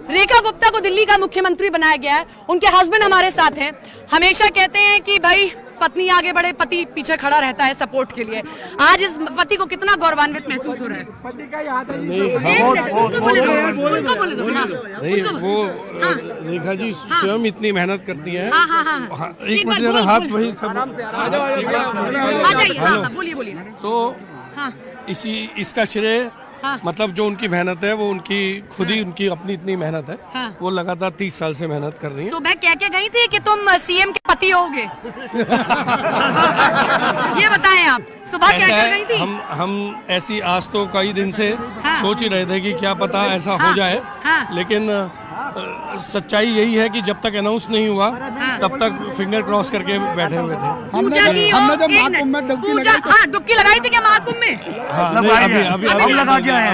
रेखा गुप्ता को दिल्ली का मुख्यमंत्री बनाया गया है। उनके हस्बैंड हमारे साथ हैं। हमेशा कहते हैं कि भाई पत्नी आगे बढ़े, पति पीछे खड़ा रहता है सपोर्ट के लिए। आज इस पति को कितना गौरवान्वित महसूस हो रहा है? पति का याद है नहीं, वो रेखा जी स्वयं इतनी मेहनत करती हैं। एक मिनट जरा हाथ वही सब बोलिए। तो इसका श्रेय मतलब जो उनकी मेहनत है वो उनकी खुद ही उनकी अपनी इतनी मेहनत है। वो लगातार 30 साल से मेहनत कर रही है। सुबह कह के गई थी कि तुम सीएम के पति होगे। ये बताएं आप, सुबह कह के गई थी? हम ऐसी आज तो कई दिन से सोच ही रहे थे कि क्या पता ऐसा हो जाए, लेकिन सच्चाई यही है कि जब तक अनाउंस नहीं हुआ तब तक फिंगर क्रॉस करके बैठे हुए थे। हमने जब महाकुंभ में डुबकी लगाई थी क्या महाकुंभ में? अभी लगा के आए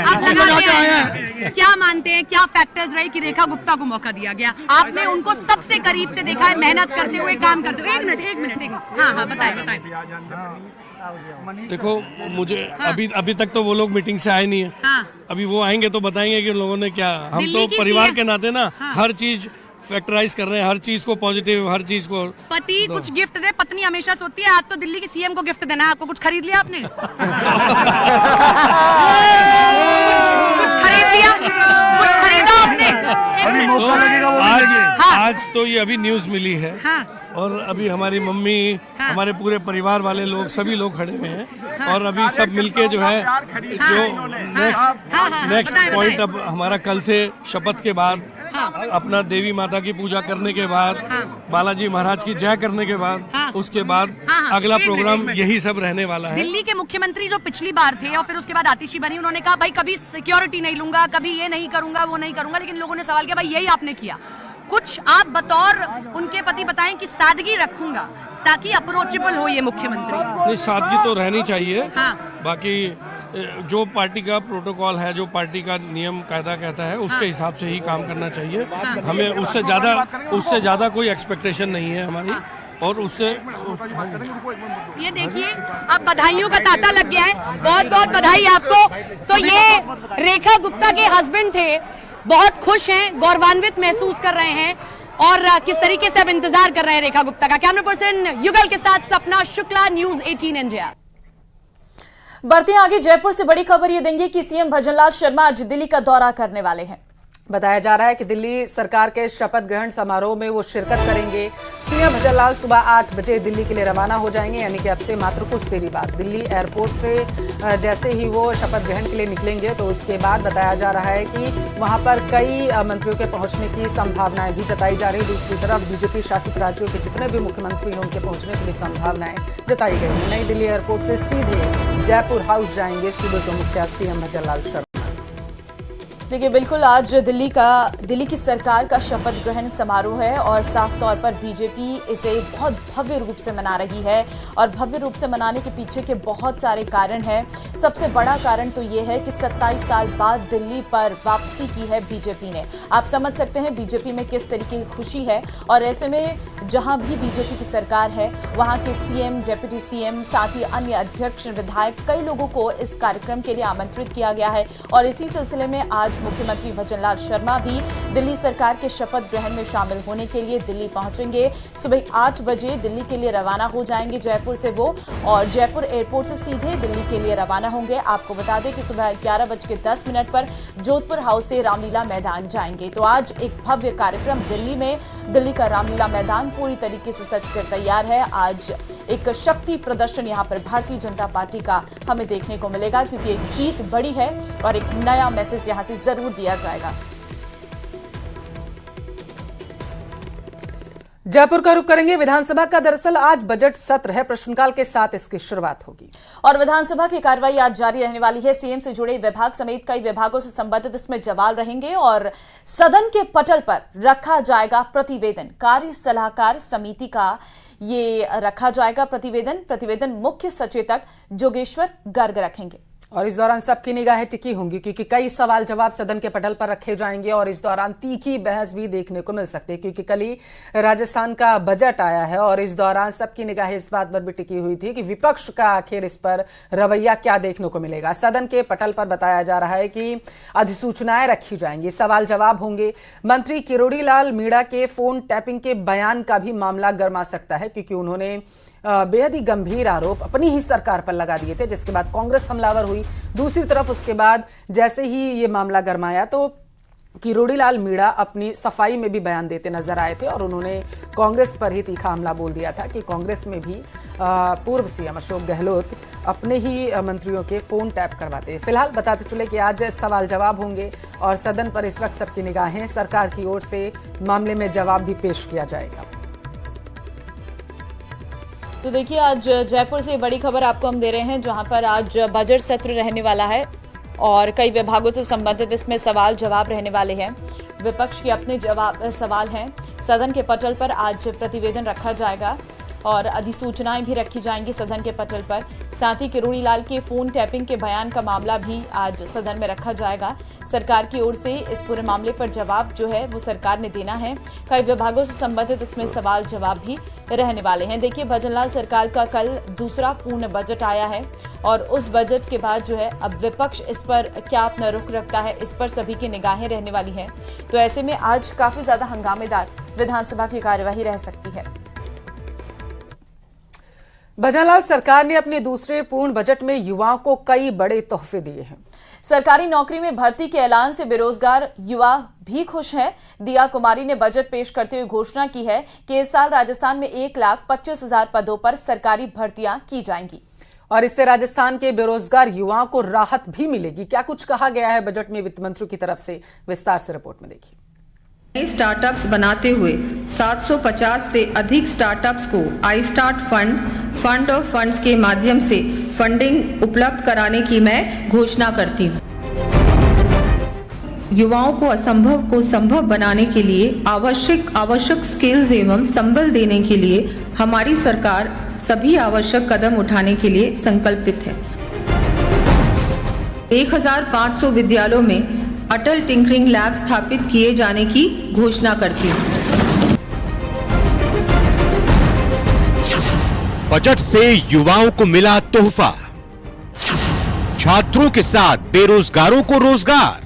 हैं। क्या मानते हैं, क्या फैक्टर्स रहे कि रेखा गुप्ता को मौका दिया गया? आपने उनको सबसे करीब से देखा है, मेहनत करते हुए, काम करते हुए। एक मिनट। हाँ बताएं। देखो मुझे अभी तक तो वो लोग मीटिंग से आए नहीं है। अभी वो आएंगे तो बताएंगे कि उन लोगों ने क्या। हम तो परिवार के नाते ना हर चीज फैक्टराइज कर रहे हैं, हर चीज को पॉजिटिव, हर चीज को। पति कुछ गिफ्ट दे, पत्नी हमेशा सोचती है आज तो दिल्ली के सीएम को गिफ्ट देना है। आपको कुछ खरीद लिया आपने? कुछ खरीदा आपने? तो आज तो ये अभी न्यूज मिली है। और अभी हमारी मम्मी, हमारे पूरे परिवार वाले लोग, सभी लोग खड़े हुए हैं। और अभी सब मिलके जो है जो नेक्स्ट पॉइंट अब हमारा कल से शपथ के बाद, अपना देवी माता की पूजा करने के बाद, बालाजी महाराज की जय करने के बाद, उसके बाद अगला प्रोग्राम यही सब रहने वाला है। दिल्ली के मुख्यमंत्री जो पिछली बार थे और फिर उसके बाद आतिशी बनी, उन्होंने कहा भाई कभी सिक्योरिटी नहीं लूंगा, कभी ये नहीं करूंगा, वो नहीं करूंगा। लेकिन लोगों ने सवाल किया भाई यही आपने किया। कुछ आप बतौर उनके पति बताएं कि सादगी रखूंगा ताकि अप्रोचेबल हो ये मुख्यमंत्री। नहीं, सादगी तो रहनी चाहिए। बाकी जो पार्टी का प्रोटोकॉल है, जो पार्टी का नियम कायदा कहता है, उसके हिसाब से ही काम करना चाहिए। हमें उससे ज्यादा कोई एक्सपेक्टेशन नहीं है हमारी। और उससे ये देखिए अब बधाइयों का तांता लग गया है। बहुत बहुत बधाई आपको। तो ये रेखा गुप्ता के हस्बैंड थे, बहुत खुश हैं, गौरवान्वित महसूस कर रहे हैं। और किस तरीके से अब इंतजार कर रहे हैं रेखा गुप्ता का। कैमरा पर्सन युगल के साथ सपना शुक्ला, न्यूज़ 18 इंडिया। बढ़ते हैं आगे। जयपुर से बड़ी खबर ये देंगे कि सीएम भजनलाल शर्मा आज दिल्ली का दौरा करने वाले हैं। बताया जा रहा है कि दिल्ली सरकार के शपथ ग्रहण समारोह में वो शिरकत करेंगे। सीएम भजनलाल सुबह 8 बजे दिल्ली के लिए रवाना हो जाएंगे, यानी कि अब से मात्र कुछ देरी बाद। दिल्ली एयरपोर्ट से जैसे ही वो शपथ ग्रहण के लिए निकलेंगे तो उसके बाद बताया जा रहा है कि वहां पर कई मंत्रियों के पहुंचने की संभावनाएं भी जताई जा रही। दूसरी तरफ बीजेपी शासित राज्यों के जितने भी मुख्यमंत्री हैं उनके पहुंचने की भी संभावनाएं जताई गई। नई दिल्ली एयरपोर्ट से सीधे जयपुर हाउस जाएंगे सूबे के मुखिया सीएम भजनलाल शर्मा। देखिए बिल्कुल आज दिल्ली की सरकार का शपथ ग्रहण समारोह है और साफ तौर पर बीजेपी इसे बहुत भव्य रूप से मना रही है। और भव्य रूप से मनाने के पीछे के बहुत सारे कारण हैं। सबसे बड़ा कारण तो ये है कि 27 साल बाद दिल्ली पर वापसी की है बीजेपी ने। आप समझ सकते हैं बीजेपी में किस तरीके की खुशी है। और ऐसे में जहां भी बीजेपी की सरकार है वहां के सीएम, डिप्टी सीएम, साथ ही अन्य अध्यक्ष, विधायक, कई लोगों को इस कार्यक्रम के लिए आमंत्रित किया गया है। और इसी सिलसिले में आज मुख्यमंत्री भजनलाल शर्मा भी दिल्ली सरकार के शपथ ग्रहण में शामिल होने के लिए दिल्ली पहुंचेंगे। सुबह 8 बजे दिल्ली के लिए रवाना हो जाएंगे जयपुर से वो, और जयपुर एयरपोर्ट से सीधे दिल्ली के लिए रवाना होंगे। आपको बता दें कि सुबह 11:10 पर जोधपुर हाउस से रामलीला मैदान जाएंगे। तो आज एक भव्य कार्यक्रम दिल्ली में, दिल्ली का रामलीला मैदान पूरी तरीके से सज कर तैयार है। आज एक शक्ति प्रदर्शन यहाँ पर भारतीय जनता पार्टी का हमें देखने को मिलेगा, क्योंकि एक जीत बड़ी है और एक नया मैसेज यहाँ से जरूर दिया जाएगा। जयपुर का रुख करेंगे। विधानसभा का दरअसल आज बजट सत्र है, प्रश्नकाल के साथ इसकी शुरुआत होगी और विधानसभा की कार्रवाई आज जारी रहने वाली है। सीएम से जुड़े विभाग समेत कई विभागों से संबंधित इसमें जवाब रहेंगे और सदन के पटल पर रखा जाएगा प्रतिवेदन। कार्य सलाहकार समिति का ये रखा जाएगा प्रतिवेदन मुख्य सचेतक जोगेश्वर गर्ग रखेंगे। और इस दौरान सबकी निगाहें टिकी होंगी क्योंकि कई सवाल जवाब सदन के पटल पर रखे जाएंगे और इस दौरान तीखी बहस भी देखने को मिल सकती है क्योंकि कल ही राजस्थान का बजट आया है और इस दौरान सबकी निगाहें इस बात पर भी टिकी हुई थी कि विपक्ष का आखिर इस पर रवैया क्या देखने को मिलेगा। सदन के पटल पर बताया जा रहा है कि अधिसूचनाएं रखी जाएंगी, सवाल जवाब होंगे। मंत्री किरोड़ी लाल मीणा के फोन टैपिंग के बयान का भी मामला गर्मा सकता है क्योंकि उन्होंने बेहद ही गंभीर आरोप अपनी ही सरकार पर लगा दिए थे, जिसके बाद कांग्रेस हमलावर हुई। दूसरी तरफ उसके बाद जैसे ही ये मामला गरमाया तो किरोड़ी लाल मीणा अपनी सफाई में भी बयान देते नजर आए थे और उन्होंने कांग्रेस पर ही तीखा हमला बोल दिया था कि कांग्रेस में भी पूर्व सीएम अशोक गहलोत अपने ही मंत्रियों के फोन टैप करवाते हैं। फिलहाल बताते चले कि आज सवाल जवाब होंगे और सदन पर इस वक्त सबकी निगाहें सरकार की ओर से मामले में जवाब भी पेश किया जाएगा। तो देखिए, आज जयपुर से बड़ी खबर आपको हम दे रहे हैं जहां पर आज बजट सत्र रहने वाला है और कई विभागों से संबंधित इसमें सवाल जवाब रहने वाले हैं। विपक्ष के अपने सवाल हैं। सदन के पटल पर आज प्रतिवेदन रखा जाएगा और अधिसूचनाएं भी रखी जाएंगी सदन के पटल पर। साथ ही किरोड़ी लाल के फोन टैपिंग के बयान का मामला भी आज सदन में रखा जाएगा। सरकार की ओर से इस पूरे मामले पर जवाब जो है वो सरकार ने देना है। कई विभागों से संबंधित इसमें सवाल जवाब भी रहने वाले हैं। देखिए, भजनलाल सरकार का कल दूसरा पूर्ण बजट आया है और उस बजट के बाद जो है अब विपक्ष इस पर क्या अपना रुख रखता है, इस पर सभी की निगाहें रहने वाली हैं। तो ऐसे में आज काफी ज्यादा हंगामेदार विधानसभा की कार्यवाही रह सकती है। भजनलाल सरकार ने अपने दूसरे पूर्ण बजट में युवाओं को कई बड़े तोहफे दिए हैं। सरकारी नौकरी में भर्ती के ऐलान से बेरोजगार युवा भी खुश हैं। दिया कुमारी ने बजट पेश करते हुए घोषणा की है कि इस साल राजस्थान में 1,25,000 पदों पर सरकारी भर्तियां की जाएंगी और इससे राजस्थान के बेरोजगार युवाओं को राहत भी मिलेगी। क्या कुछ कहा गया है बजट में वित्त मंत्री की तरफ से, विस्तार से रिपोर्ट में देखिए। नए स्टार्टअप्स बनाते हुए 750 से अधिक स्टार्टअप्स को I start fund of funds के माध्यम से फंडिंग उपलब्ध कराने की मैं घोषणा करती हूँ। युवाओं को असंभव को संभव बनाने के लिए आवश्यक स्किल्स एवं संबल देने के लिए हमारी सरकार सभी आवश्यक कदम उठाने के लिए संकल्पित है। 1500 विद्यालयों में अटल टिंकरिंग लैब स्थापित किए जाने की घोषणा करती हूँ। बजट से युवाओं को मिला तोहफा, छात्रों के साथ बेरोजगारों को रोजगार,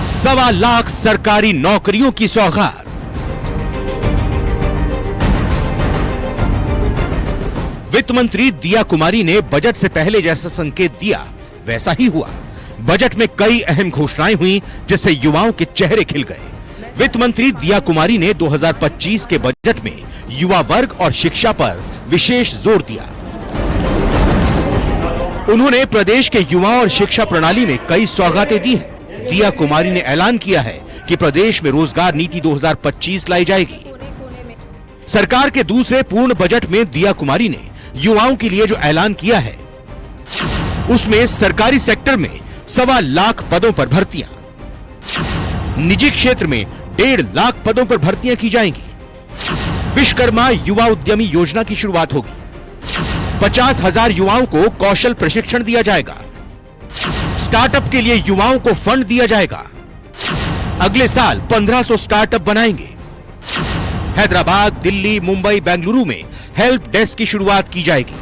1.25 लाख सरकारी नौकरियों की सौगात। वित्त मंत्री दिया कुमारी ने बजट से पहले जैसा संकेत दिया वैसा ही हुआ। बजट में कई अहम घोषणाएं हुई जिससे युवाओं के चेहरे खिल गए। वित्त मंत्री दिया कुमारी ने 2025 के बजट में युवा वर्ग और शिक्षा पर विशेष जोर दिया। उन्होंने प्रदेश के युवा और शिक्षा प्रणाली में कई सौगातें दी हैं। दिया कुमारी ने ऐलान किया है कि प्रदेश में रोजगार नीति 2025 लाई जाएगी। सरकार के दूसरे पूर्ण बजट में दिया कुमारी ने युवाओं के लिए जो ऐलान किया है उसमें सरकारी सेक्टर में 1.25 लाख पदों पर भर्तियां, निजी क्षेत्र में 1.5 लाख पदों पर भर्तियां की जाएंगी। विश्वकर्मा युवा उद्यमी योजना की शुरुआत होगी। 50,000 युवाओं को कौशल प्रशिक्षण दिया जाएगा। स्टार्टअप के लिए युवाओं को फंड दिया जाएगा। अगले साल 1500 स्टार्टअप बनाएंगे। हैदराबाद, दिल्ली, मुंबई, बेंगलुरु में हेल्प डेस्क की शुरुआत की जाएगी।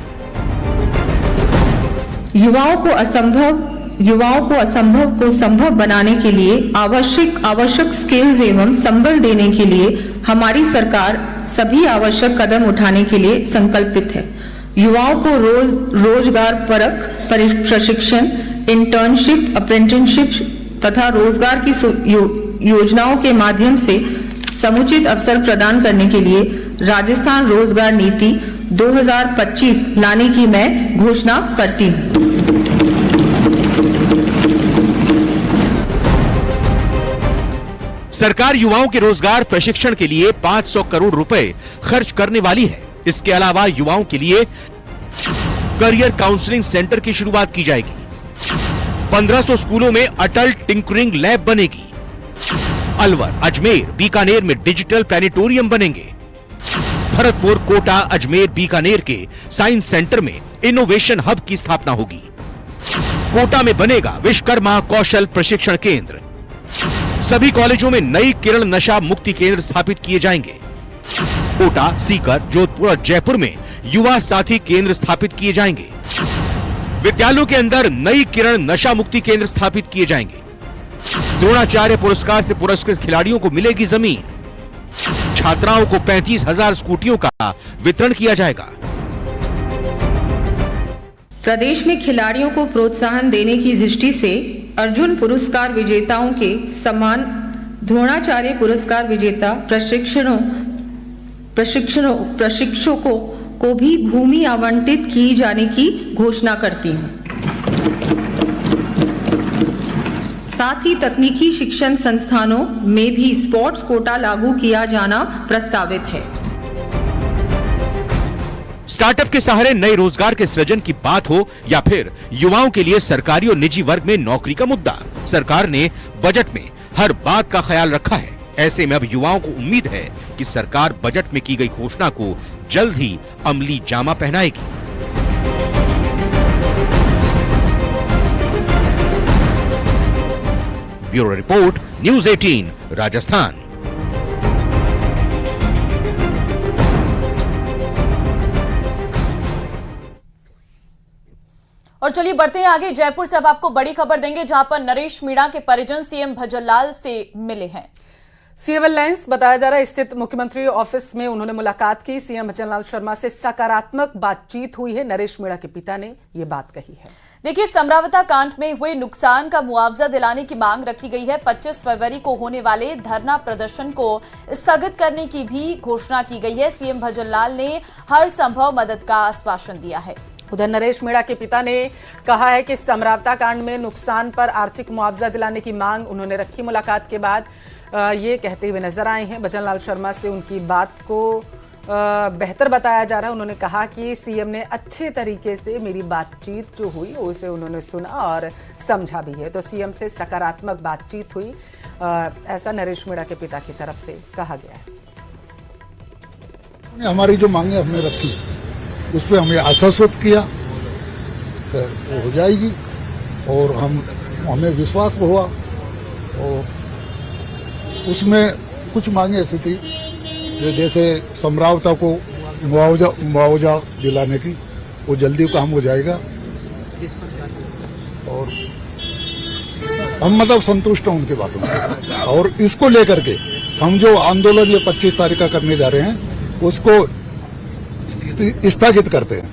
युवाओं को असंभव को संभव बनाने के लिए आवश्यक स्किल्स एवं संबल देने के लिए हमारी सरकार सभी आवश्यक कदम उठाने के लिए संकल्पित है। युवाओं को रोजगार परक प्रशिक्षण, इंटर्नशिप, अप्रेंटिसशिप तथा रोजगार की योजनाओं के माध्यम से समुचित अवसर प्रदान करने के लिए राजस्थान रोजगार नीति 2025 लाने की मैं घोषणा करती हूँ। सरकार युवाओं के रोजगार प्रशिक्षण के लिए 500 करोड़ रुपए खर्च करने वाली है। इसके अलावा युवाओं के लिए करियर काउंसलिंग सेंटर की शुरुआत की जाएगी। 1500 स्कूलों में अटल टिंकरिंग लैब बनेगी। अलवर, अजमेर, बीकानेर में डिजिटल प्लेनेटोरियम बनेंगे। भरतपुर, कोटा, अजमेर, बीकानेर के साइंस सेंटर में इनोवेशन हब की स्थापना होगी। कोटा में बनेगा विश्वकर्मा कौशल प्रशिक्षण केंद्र। सभी कॉलेजों में नई किरण नशा मुक्ति केंद्र स्थापित किए जाएंगे। कोटा, सीकर, जोधपुर और जयपुर में युवा साथी केंद्र स्थापित किए जाएंगे। विद्यालयों के अंदर नई किरण नशा मुक्ति केंद्र स्थापित किए जाएंगे। द्रोणाचार्य पुरस्कार से पुरस्कृत खिलाड़ियों को मिलेगी जमीन। छात्राओं को 35,000 स्कूटियों का वितरण किया जाएगा। प्रदेश में खिलाड़ियों को प्रोत्साहन देने की दृष्टि से अर्जुन पुरस्कार विजेताओं के समान द्रोणाचार्य पुरस्कार विजेता प्रशिक्षकों को भी भूमि आवंटित की जाने की घोषणा करती हूं। साथ ही तकनीकी शिक्षण संस्थानों में भी स्पोर्ट्स कोटा लागू किया जाना प्रस्तावित है। स्टार्टअप के सहारे नए रोजगार के सृजन की बात हो या फिर युवाओं के लिए सरकारी और निजी वर्ग में नौकरी का मुद्दा, सरकार ने बजट में हर बात का ख्याल रखा है। ऐसे में अब युवाओं को उम्मीद है कि सरकार बजट में की गई घोषणा को जल्द ही अमली जामा पहनाएगी। Bureau report, news 18, Rajasthan. और चलिए बढ़ते हैं आगे। जयपुर से अब आपको बड़ी खबर देंगे, जहां पर नरेश मीणा के परिजन सीएम भजनलाल से मिले हैं। सीएम लाइन्स बताया जा रहा है स्थित मुख्यमंत्री ऑफिस में उन्होंने मुलाकात की। सीएम भजनलाल शर्मा से सकारात्मक बातचीत हुई है। नरेश मीणा के पिता ने ये बात कही है। देखिए, समरावता कांड में हुए नुकसान का मुआवजा दिलाने की मांग रखी गई है। 25 फरवरी को होने वाले धरना प्रदर्शन को स्थगित करने की भी घोषणा की गई है। सीएम भजनलाल ने हर संभव मदद का आश्वासन दिया है। उधर नरेश मीणा के पिता ने कहा है कि समरावता कांड में नुकसान पर आर्थिक मुआवजा दिलाने की मांग उन्होंने रखी। मुलाकात के बाद ये कहते हुए नजर आए हैं। भजनलाल शर्मा से उनकी बात को बेहतर बताया जा रहा है। उन्होंने कहा कि सीएम ने अच्छे तरीके से मेरी बातचीत जो हुई उसे उन्होंने सुना और समझा भी है, तो सीएम से सकारात्मक बातचीत हुई, ऐसा नरेश मीणा के पिता की तरफ से कहा गया है। हमारी जो मांगे हमने रखी उस पर हमें आश्वस्त किया तो वो हो जाएगी, और हमें विश्वास हुआ। और उसमें कुछ मांगे ऐसी थी जो जैसे समरावता को मुआवजा दिलाने की, वो जल्दी काम हो जाएगा। और हम मतलब संतुष्ट हैं उनकी बातों से। और इसको लेकर के हम जो आंदोलन ये 25 तारीख का करने जा रहे हैं उसको स्थगित करते हैं।